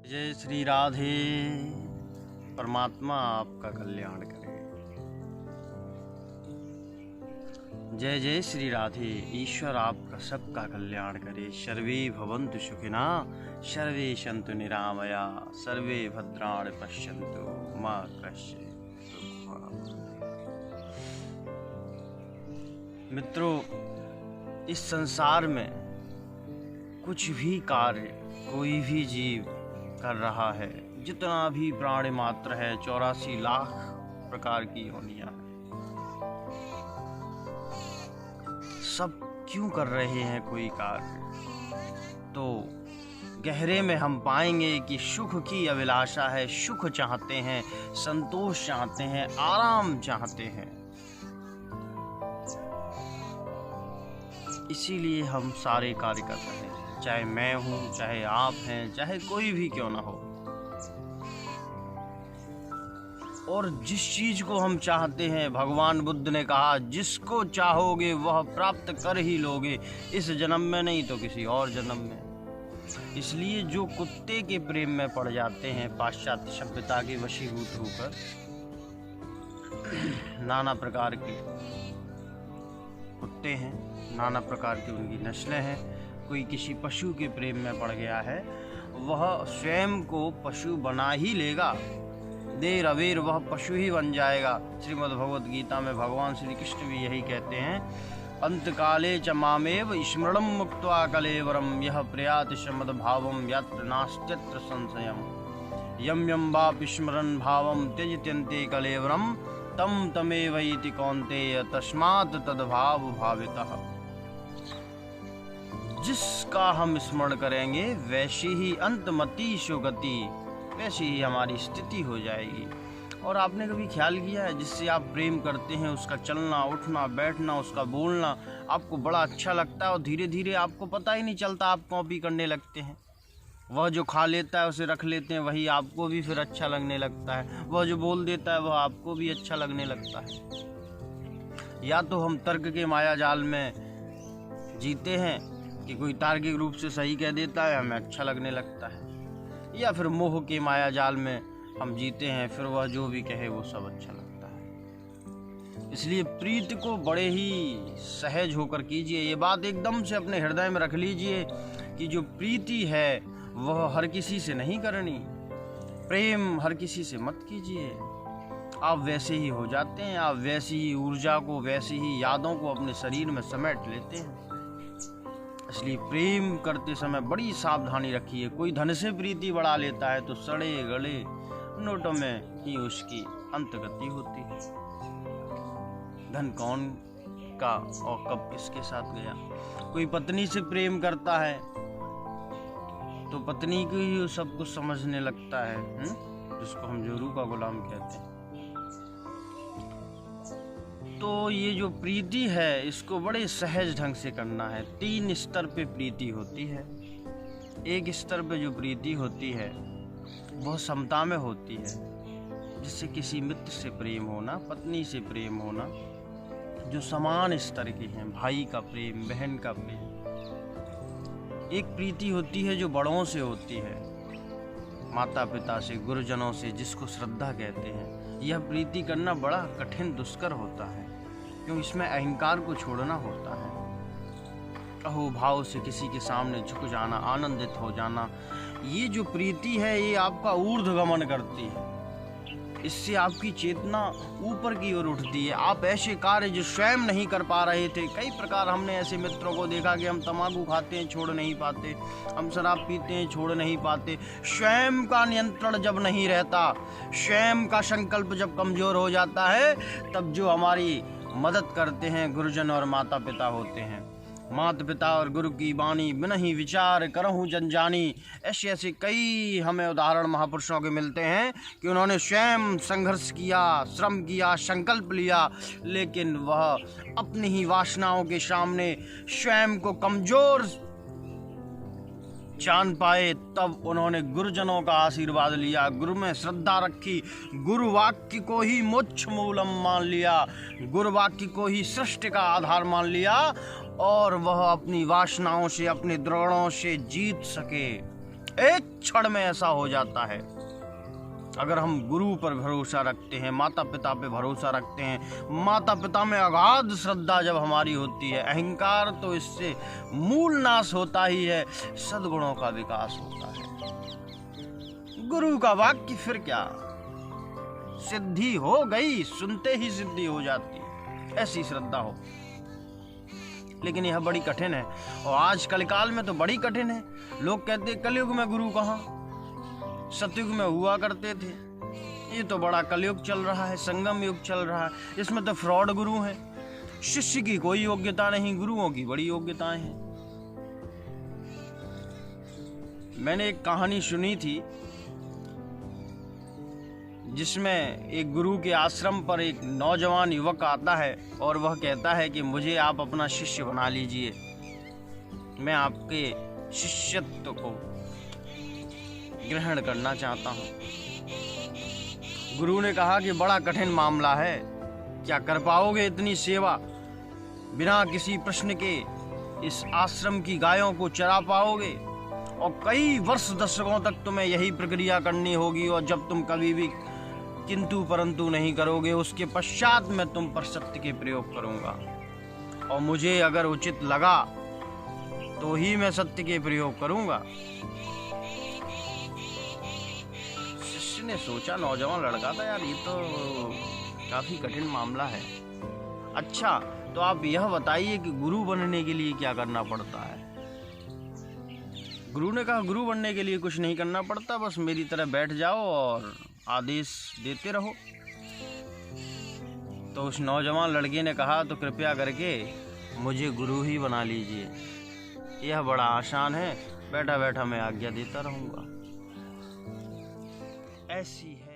जय श्री राधे। परमात्मा आपका कल्याण करे। जय जय श्री राधे। ईश्वर आपका सबका कल्याण करे। सर्वे भवन्तु सुखिना, सर्वे सन्तु निरामया, सर्वे भद्राणि पश्यन्तु मा कश्चित् दुःखभाग्। मित्रों, इस संसार में कुछ भी कार्य कोई भी जीव कर रहा है, जितना भी प्राणी मात्र है, 84 लाख प्रकार की योनियां हैं, सब क्यों कर रहे हैं कोई कार्य? तो गहरे में हम पाएंगे कि सुख की अभिलाषा है, सुख चाहते हैं, संतोष चाहते हैं, आराम चाहते हैं। इसीलिए हम सारे कार्य कर रहे हैं, चाहे मैं हूं, चाहे आप हैं, चाहे कोई भी क्यों ना हो। और जिस चीज को हम चाहते हैं, भगवान बुद्ध ने कहा, जिसको चाहोगे वह प्राप्त कर ही लोगे, इस जन्म में नहीं तो किसी और जन्म में। इसलिए जो कुत्ते के प्रेम में पड़ जाते हैं, पाश्चात्य सभ्यता के वशीभूत होकर, नाना प्रकार के कुत्ते हैं, नाना प्रकार की उनकी नस्लें हैं, कोई किसी पशु के प्रेम में पड़ गया है, वह स्वयं को पशु बना ही लेगा। देर अबेर वह पशु ही बन जाएगा। श्रीमद् भगवद गीता में भगवान श्री कृष्ण भी यही कहते हैं, अंतकाले च मामेव स्मरणं मुक्त्वा कलेवरम यह प्रयाति समद्भावं यत्र नास्त्यत्र संशयम् यं यं वा स्मरन् भावं त्यजत्यन्ते कलेवरम तम तमेवैति कौन्तेय तस्मात् तद्भाव भावितः। जिसका हम स्मरण करेंगे वैसी ही अंतमति सुगति, वैसी ही हमारी स्थिति हो जाएगी। और आपने कभी ख्याल किया है, जिससे आप प्रेम करते हैं उसका चलना, उठना, बैठना, उसका बोलना आपको बड़ा अच्छा लगता है, और धीरे धीरे आपको पता ही नहीं चलता आप कॉपी करने लगते हैं। वह जो खा लेता है उसे रख लेते हैं, वही आपको भी फिर अच्छा लगने लगता है। वह जो बोल देता है वह आपको भी अच्छा लगने लगता है। या तो हम तर्क के माया जाल में जीते हैं कि कोई तार्किक रूप से सही कह देता है, हमें अच्छा लगने लगता है, या फिर मोह के माया जाल में हम जीते हैं, फिर वह जो भी कहे वो सब अच्छा लगता है। इसलिए प्रीति को बड़े ही सहज होकर कीजिए। ये बात एकदम से अपने हृदय में रख लीजिए कि जो प्रीति है वह हर किसी से नहीं करनी। प्रेम हर किसी से मत कीजिए। आप वैसे ही हो जाते हैं, आप वैसी ही ऊर्जा को, वैसी ही यादों को अपने शरीर में समेट लेते हैं। इसलिए प्रेम करते समय बड़ी सावधानी रखिए। कोई धन से प्रीति बढ़ा लेता है तो सड़े गले नोटों में ही उसकी अंतगति होती है। धन कौन का और कब किसके साथ गया। कोई पत्नी से प्रेम करता है तो पत्नी को ही सब कुछ समझने लगता है, जिसको हम जोरू का गुलाम कहते हैं। तो ये जो प्रीति है इसको बड़े सहज ढंग से करना है। 3 स्तर पे प्रीति होती है। एक स्तर पे जो प्रीति होती है वह समता में होती है, जिससे किसी मित्र से प्रेम होना, पत्नी से प्रेम होना, जो समान स्तर के हैं, भाई का प्रेम, बहन का प्रेम। एक प्रीति होती है जो बड़ों से होती है, माता पिता से, गुरुजनों से, जिसको श्रद्धा कहते हैं। यह प्रीति करना बड़ा कठिन दुष्कर होता है, क्योंकि इसमें अहंकार को छोड़ना होता है। अहोभाव से किसी के सामने झुक जाना, आनंदित हो जाना, ये जो प्रीति है ये आपका ऊर्ध्वगमन करती है। इससे आपकी चेतना ऊपर की ओर उठती है। आप ऐसे कार्य जो स्वयं नहीं कर पा रहे थे, कई प्रकार हमने ऐसे मित्रों को देखा कि हम तंबाकू खाते हैं, छोड़ नहीं पाते, हम शराब पीते हैं, छोड़ नहीं पाते। स्वयं का नियंत्रण जब नहीं रहता, स्वयं का संकल्प जब कमजोर हो जाता है, तब जो हमारी मदद करते हैं गुरुजन और माता पिता होते हैं। माता पिता और गुरु की वाणी बिनहि विचार करहु जन जानी। ऐसे ऐसे कई हमें उदाहरण महापुरुषों के मिलते हैं कि उन्होंने स्वयं संघर्ष किया, श्रम किया, संकल्प लिया, लेकिन वह अपनी ही वासनाओं के सामने स्वयं को कमजोर जान पाए। तब उन्होंने गुरुजनों का आशीर्वाद लिया, गुरु में श्रद्धा रखी, गुरु वाक्य को ही मोक्ष मूलम मान लिया, गुरु वाक्य को ही सृष्टि का आधार मान लिया, और वह अपनी वासनाओं से, अपने द्रोणों से जीत सके। एक क्षण में ऐसा हो जाता है। अगर हम गुरु पर भरोसा रखते हैं, माता पिता पे भरोसा रखते हैं, माता पिता में अगाध श्रद्धा जब हमारी होती है, अहंकार तो इससे मूल नाश होता ही है, सद्गुणों का विकास होता है। गुरु का वाक्य फिर क्या, सिद्धि हो गई, सुनते ही सिद्धि हो जाती है, ऐसी श्रद्धा हो। लेकिन यह बड़ी कठिन है, और आज कलिकाल में तो बड़ी कठिन है। लोग कहते हैं कलयुग में गुरु कहाँ, सतयुग में हुआ करते थे। ये तो बड़ा कलयुग चल रहा है, संगम युग चल रहा है, इसमें तो फ्रॉड गुरु हैं। शिष्य की कोई योग्यता नहीं, गुरुओं की बड़ी योग्यताएं हैं। मैंने एक कहानी सुनी थी जिसमें एक गुरु के आश्रम पर एक नौजवान युवक आता है और वह कहता है कि मुझे आप अपना शिष्य बना लीजिए, मैं आपके शिष्यत्व को ग्रहण करना चाहता हूँ। गुरु ने कहा कि बड़ा कठिन मामला है, क्या कर पाओगे इतनी सेवा, बिना किसी प्रश्न के इस आश्रम की गायों को चरा पाओगे? और कई वर्ष दशकों तक तुम्हें यही प्रक्रिया करनी होगी, और जब तुम कभी भी किंतु परंतु नहीं करोगे, उसके पश्चात मैं तुम पर सत्य के प्रयोग करूंगा, और मुझे अगर उचित लगा तो ही मैं सत्य के प्रयोग करूंगा। शिष्य ने सोचा, नौजवान लड़का था यार, ये तो काफी कठिन मामला है। अच्छा, तो आप यह बताइए कि गुरु बनने के लिए क्या करना पड़ता है? गुरु ने कहा, गुरु बनने के लिए कुछ नहीं करना पड़ता, बस मेरी तरह बैठ जाओ और आदेश देते रहो। तो उस नौजवान लड़के ने कहा, तो कृपया करके मुझे गुरु ही बना लीजिए, यह बड़ा आसान है, बैठा बैठा मैं आज्ञा देता रहूंगा। ऐसी है